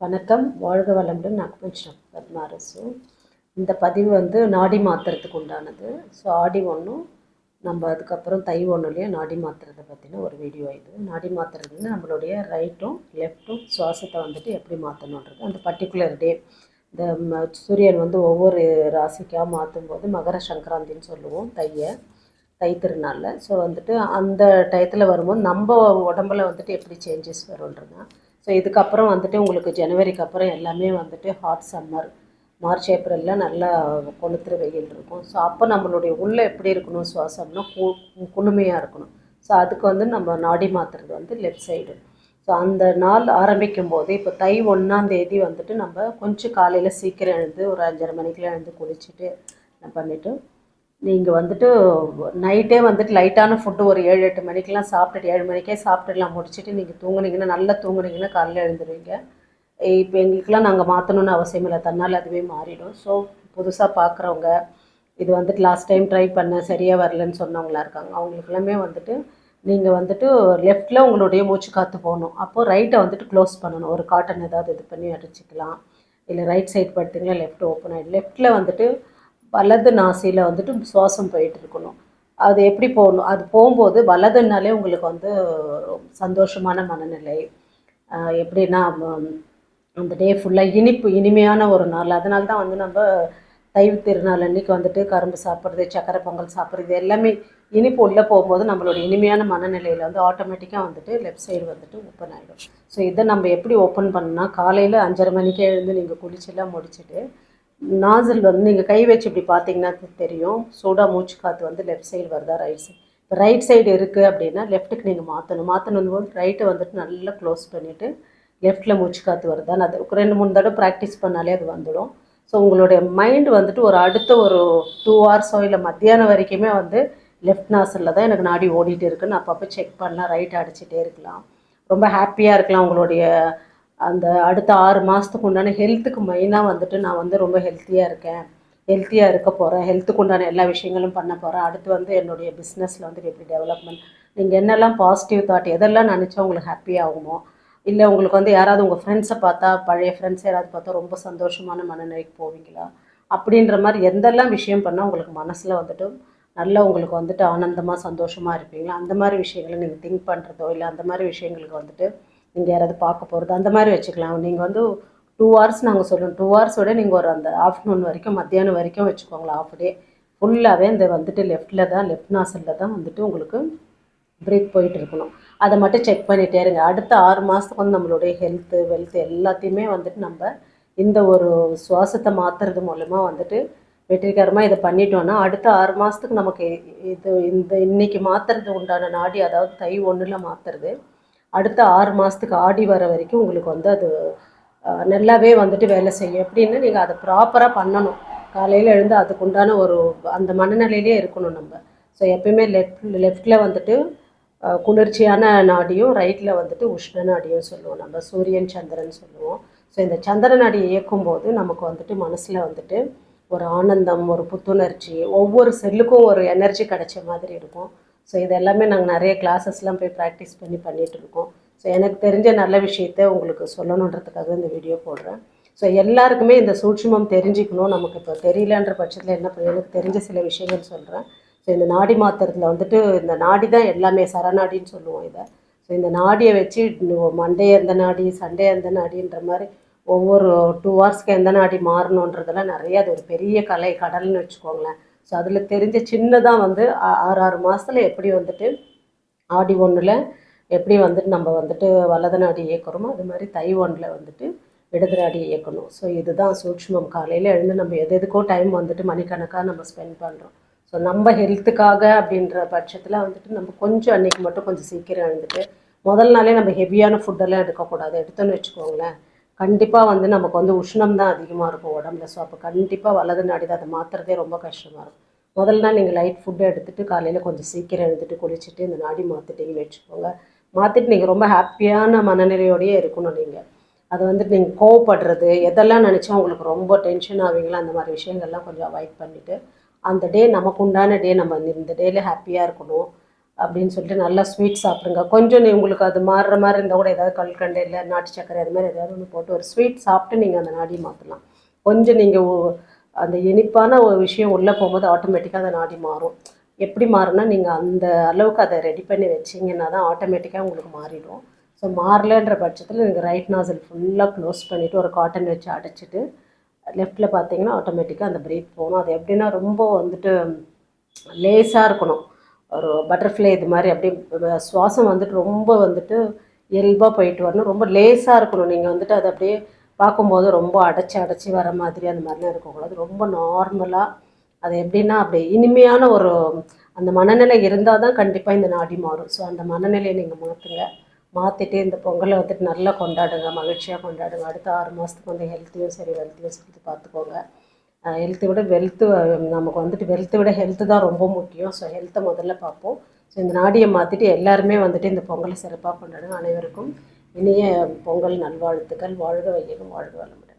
வணக்கம், வாழ்க வளமுடன். நாகபஞ்சம் பத்மாரசு. இந்த பதிவு நாடி மாத்திரத்துக்கு உண்டானது. ஸோ ஆடி ஒன்றும் நம்ம அதுக்கப்புறம் தை ஒன்றுலேயும் நாடி மாத்திரத்தை பற்றின ஒரு வீடியோ. இது நாடி மாத்திரது நம்மளுடைய ரைட்டும் லெஃப்ட்டும் சுவாசத்தை எப்படி மாற்றணுன்றது அந்த பர்டிகுலர் டே. இந்த சூரியன் ஒவ்வொரு ராசிக்காக மாற்றும் போது மகர சங்கராந்தின்னு சொல்லுவோம் தை திருநாளில். ஸோ அந்த டயத்தில் வரும்போது நம்ம உடம்புல எப்படி சேஞ்சஸ் வரும்ன்றதுனா, ஸோ இதுக்கப்புறம் உங்களுக்கு ஜனவரிக்கு அப்புறம் எல்லாமே ஹாட் சம்மர், மார்ச் ஏப்ரலில் நல்லா கொளுத்துற வெயில் இருக்கும். ஸோ அப்போ நம்மளுடைய உள்ளே எப்படி இருக்கணும், சுவாசம்னா குளுமையாக இருக்கணும். ஸோ அதுக்கு நம்ம நாடி மாற்றுறது லெஃப்ட் சைடு. ஸோ அந்த நாள் ஆரம்பிக்கும் போது இப்போ தை 1ஆம் தேதி நம்ம கொஞ்சம் காலையில் சீக்கிரம் எழுந்து ஒரு 5:30 மணிக்கெலாம் எழுந்து குளிச்சுட்டு பண்ணிவிட்டு நீங்கள் நைட்டே லைட்டான ஃபுட்டு ஒரு 7-8 மணிக்கெலாம் சாப்பிட்டுட்டு 7 மணிக்கே சாப்பிட்டுலாம் முடிச்சுட்டு நீங்கள் தூங்குனீங்கன்னா, நல்லா தூங்குனீங்கன்னா காலையில் எழுந்துருவீங்க. இப்போ எங்களுக்கெலாம் நாங்கள் மாற்றணுன்னு அவசியம் இல்லை, தன்னால் அதுவே மாறிடும். ஸோ புதுசாக பார்க்குறவங்க இது லாஸ்ட் டைம் ட்ரை பண்ண சரியாக வரலன்னு சொன்னவங்களாம் இருக்காங்க. அவங்களுக்கெல்லாமே நீங்கள் லெஃப்ட்டில் உங்களுடைய மூச்சு காற்று போகணும். அப்போது ரைட்டை க்ளோஸ் பண்ணணும். ஒரு காட்டன் ஏதாவது இது பண்ணி அடிச்சிக்கலாம். இல்லை ரைட் சைட் படுத்திங்கன்னா லெஃப்ட் ஓப்பன் ஆகிடும். லெஃப்ட்டில் வலது நாசியில் சுவாசம் போயிட்டு இருக்கணும். அது எப்படி போகணும், அது போகும்போது வலதுனாலே உங்களுக்கு சந்தோஷமான மனநிலை. எப்படின்னா அந்த டே ஃபுல்லாக இனிமையான ஒரு நாள். அதனால தான் நம்ம தை திருநாள் அன்றைக்கி கரும்பு சாப்பிட்றது, சக்கரை பொங்கல் சாப்பிட்றது, எல்லாமே இனிப்பு உள்ளே போகும்போது நம்மளோட இனிமையான மனநிலையில் ஆட்டோமேட்டிக்காக லெஃப்ட் சைடு ஓப்பன் ஆகிடும். ஸோ இதை நம்ம எப்படி ஓப்பன் பண்ணால், காலையில் 5:30 மணிக்கே எழுந்து நீங்கள் குளிச்செல்லாம் முடிச்சுட்டு நாசில் நீங்கள் கை வச்சு இப்படி பார்த்தீங்கன்னா தெரியும், சூடாக மூச்சு காற்று லெஃப்ட் சைடு வருதா ரைட் சைடு. இப்போ ரைட் சைடு இருக்குது அப்படின்னா லெஃப்ட்டுக்கு நீங்கள் மாற்றணும் போது ரைட்டை நல்லா க்ளோஸ் பண்ணிவிட்டு லெஃப்ட்டில் மூச்சு காற்று வருதான்னு அது 2-3 தடவை ப்ராக்டிஸ் பண்ணாலே அது வந்துடும். ஸோ உங்களுடைய மைண்டு ஒரு அடுத்த ஒரு 2 ஹவர்ஸோ இல்லை மத்தியானம் வரைக்குமே லெஃப்ட் நாசிலில் தான் எனக்கு நாடி ஓடிட்டு இருக்குன்னு அப்பப்போ செக் பண்ணலாம். ரைட் அடிச்சுட்டே இருக்கலாம், ரொம்ப ஹாப்பியாக இருக்கலாம். உங்களுடைய அந்த அடுத்த 6 மாதத்துக்கு உண்டான ஹெல்த்துக்கு மெயினாக நான் ரொம்ப ஹெல்த்தியாக இருக்கேன், ஹெல்த்தியாக இருக்க போகிறேன், ஹெல்த்துக்கு உண்டான எல்லா விஷயங்களும் பண்ண போகிறேன். அடுத்து என்னுடைய பிஸ்னஸில் எப்படி டெவலப்மெண்ட், நீங்கள் என்னெல்லாம் பாசிட்டிவ் தாட் எதெல்லாம் நினச்சா உங்களுக்கு ஹாப்பியாகுமோ, இல்லை உங்களுக்கு யாராவது உங்கள் ஃப்ரெண்ட்ஸை பார்த்தா, பழைய ஃப்ரெண்ட்ஸ் யாராவது பார்த்தா ரொம்ப சந்தோஷமான மனநிலைக்கு போவீங்களா, அப்படின்ற மாதிரி எந்தெல்லாம் விஷயம் பண்ணால் உங்களுக்கு மனசில் நல்லா உங்களுக்கு ஆனந்தமாக சந்தோஷமாக இருப்பீங்களா, அந்த மாதிரி விஷயங்களை நீங்கள் திங்க் பண்ணுறதோ, இல்லை அந்த மாதிரி விஷயங்களுக்கு நீங்கள் யாராவது பார்க்க போகிறது அந்த மாதிரி வச்சுக்கலாம். நீங்கள் 2 ஹவர்ஸ் நாங்கள் சொல்லணும். 2 ஹவர்ஸோட நீங்கள் ஒரு அந்த ஆஃப்டர்நூன் வரைக்கும் மத்தியானம் வரைக்கும் வச்சுக்கோங்களேன். ஆஃப் டே ஃபுல்லாகவே இந்த லெஃப்ட்டில் தான், லெஃப்ட் நாசிலில் தான் உங்களுக்கு பிரீத் போயிட்டு இருக்கணும். அதை மட்டும் செக் பண்ணிகிட்டே இருங்க. அடுத்த 6 மாதத்துக்கு நம்மளுடைய ஹெல்த்து வெல்த் எல்லாத்தையுமே நம்ம இந்த ஒரு சுவாசத்தை மாற்றுறது மூலமாக வெற்றிகரமாக இதை பண்ணிட்டோன்னா அடுத்த 6 மாதத்துக்கு நமக்கு இன்றைக்கி மாற்றுறது உண்டான நாடி, அதாவது தை 1 மாற்றுறது அடுத்த 6 மாதத்துக்கு ஆடி வர வரைக்கும் உங்களுக்கு அது நல்லாவே வேலை செய்யும். எப்படின்னா நீங்கள் அதை ப்ராப்பராக பண்ணணும். காலையில் எழுந்து அதுக்குண்டான ஒரு அந்த மனநிலையிலே இருக்கணும் நம்ம. ஸோ எப்பயுமே லெஃப்டில் குளிர்ச்சியான நாடியும், ரைட்டில் உஷ்ண நாடியும் சொல்லுவோம். நம்ம சூரியன் சந்திரன் சொல்லுவோம். ஸோ இந்த சந்திர நாடியை இயக்கும்போது நமக்கு மனசில் ஒரு ஆனந்தம், ஒரு புத்துணர்ச்சி, ஒவ்வொரு செல்லுக்கும் ஒரு எனர்ஜி கிடைச்ச மாதிரி இருக்கும். ஸோ இது எல்லாமே நாங்கள் நிறைய கிளாஸஸ்லாம் போய் ப்ராக்டிஸ் பண்ணிகிட்ருக்கோம். ஸோ எனக்கு தெரிஞ்ச நல்ல விஷயத்தை உங்களுக்கு சொல்லணுன்றதுக்காக இந்த வீடியோ போடுறேன். ஸோ எல்லாருக்குமே இந்த சூட்சுமம் தெரிஞ்சுக்கணும். நமக்கு இப்போ தெரியலன்ற பட்சத்தில் என்ன எனக்கு தெரிஞ்ச சில விஷயங்கள் சொல்கிறேன். ஸோ இந்த நாடி மாத்திரத்தில் இந்த நாடி தான் எல்லாமே, சரநாடின்னு சொல்லுவோம் இதை. ஸோ இந்த நாடியை வச்சு மண்டே எந்த நாடி, சண்டே எந்த நாடின்ற மாதிரி ஒவ்வொரு 2 ஹவர்ஸ்க்கு எந்த நாடி மாறணுன்றதெல்லாம் நிறைய, அது ஒரு பெரிய கடல்னு வச்சுக்கோங்களேன். ஸோ அதில் தெரிஞ்ச சின்னதாக 6 மாதத்தில் எப்படி ஆடி 1 எப்படி நம்ம வலது நாடி இயக்கிறோமோ அது மாதிரி தை 1 இடது நாடி இயக்கணும். ஸோ இதுதான் சூட்சுமம். காலையில் எழுந்து நம்ம எதுக்கோ டைம் மணிக்கணக்காக நம்ம ஸ்பெண்ட் பண்ணுறோம். ஸோ நம்ம ஹெல்த்துக்காக அப்படின்ற பட்சத்தில் நம்ம கொஞ்சம் அன்றைக்கி மட்டும் கொஞ்சம் சீக்கிரம் எழுந்துட்டு முதல் நாளே நம்ம ஹெவியான ஃபுட்டெல்லாம் எடுக்கக்கூடாது. எடுத்தோன்னு வச்சுக்கோங்களேன், கண்டிப்பாக நமக்கு உஷ்ணம் தான் அதிகமாக இருக்கும் உடம்புல. ஸோ அப்போ கண்டிப்பாக வலது நாடி தான், அதை மாற்றுறதே ரொம்ப கஷ்டமாக இருக்கும். முதல் நாள் நீங்கள் லைட் ஃபுட்டை எடுத்துகிட்டு காலையில் கொஞ்சம் சீக்கிரம் எழுந்துட்டு குளிச்சுட்டு இந்த நாடி மாற்றிட்டீங்கன்னு வச்சுக்கோங்க. மாற்றிட்டு நீங்கள் ரொம்ப ஹாப்பியான மனநிலையோடையே இருக்கணும். நீங்கள் அதை நீங்கள் கோவப்படுறது எதெல்லாம் நினச்சா உங்களுக்கு ரொம்ப டென்ஷன் ஆவீங்களோ அந்த மாதிரி விஷயங்கள்லாம் கொஞ்சம் அவாய்ட் பண்ணிவிட்டு அந்த டே நமக்கு உண்டான டே, நம்ம இந்த டேயில் ஹாப்பியாக இருக்கணும், அப்படின்னு சொல்லிட்டு நல்லா ஸ்வீட் சாப்பிடுங்க. கொஞ்சம் உங்களுக்கு அது மாறுற மாதிரி இருந்தால் கூட ஏதாவது கல்கண்டு இல்லை நாட்டு சக்கரை அது மாதிரி ஏதாவது ஒன்று போட்டு ஒரு ஸ்வீட் சாப்பிட்டு நீங்கள் அந்த நாடி மாற்றலாம். கொஞ்சம் நீங்கள் அந்த இனிப்பான ஒரு விஷயம் உள்ளே போகும்போது ஆட்டோமேட்டிக்காக அந்த நாடி மாறும். எப்படி மாறும்னா நீங்கள் அந்த அளவுக்கு அதை ரெடி பண்ணி வச்சிங்கன்னா தான் ஆட்டோமேட்டிக்காக உங்களுக்கு மாறிடும். ஸோ மாறலன்ற பட்சத்தில் நீங்கள் ரைட் நாசல் ஃபுல்லாக க்ளோஸ் பண்ணிவிட்டு ஒரு காட்டன் வச்சு அடைச்சிட்டு லெஃப்ட்டில் பார்த்தீங்கன்னா ஆட்டோமேட்டிக்காக அந்த பிரீத் போகணும். அது எப்படின்னா ரொம்ப வந்துட்டு லேஸாக இருக்கணும். ஒரு பட்டர்ஃப்ளை இது மாதிரி அப்படியே சுவாசம் வந்துட்டு ரொம்ப வந்துட்டு இயல்பாக போயிட்டு வரணும். ரொம்ப லேஸாக இருக்கணும். நீங்கள் வந்துட்டு அதை அப்படியே பார்க்கும்போது ரொம்ப அடைச்சி வர மாதிரி அந்த மாதிரிலாம் இருக்கக்கூடாது. ரொம்ப நார்மலாக அது எப்படின்னா அப்படி இனிமையான ஒரு அந்த மனநிலை இருந்தால் தான் கண்டிப்பாக இந்த நாடி மாறும். ஸோ அந்த மனநிலையை நீங்கள் மாற்றுங்க. மாற்றிட்டு இந்த பொங்கலை வந்துட்டு நல்லா கொண்டாடுங்க, மகிழ்ச்சியாக கொண்டாடுங்க. அடுத்த 6 மாதத்துக்கு வந்து ஹெல்த்தையும் சரி வெல்த்தையும் சரி பார்த்துக்கோங்க. ஹெல்த்தை விட வெல்த்து நமக்கு வந்துட்டு வெல்த்தை விட ஹெல்த்து தான் ரொம்ப முக்கியம். ஸோ ஹெல்த்தை முதல்ல பார்ப்போம். ஸோ இந்த நாடியை மாற்றிட்டு எல்லாருமே வந்துட்டு இந்த பொங்கலை சிறப்பாக கொண்டாடுங்க. அனைவருக்கும் இனிய பொங்கல் நல்வாழ்த்துக்கள். வாழ்க வையகம், வாழ்க வளமுடன்.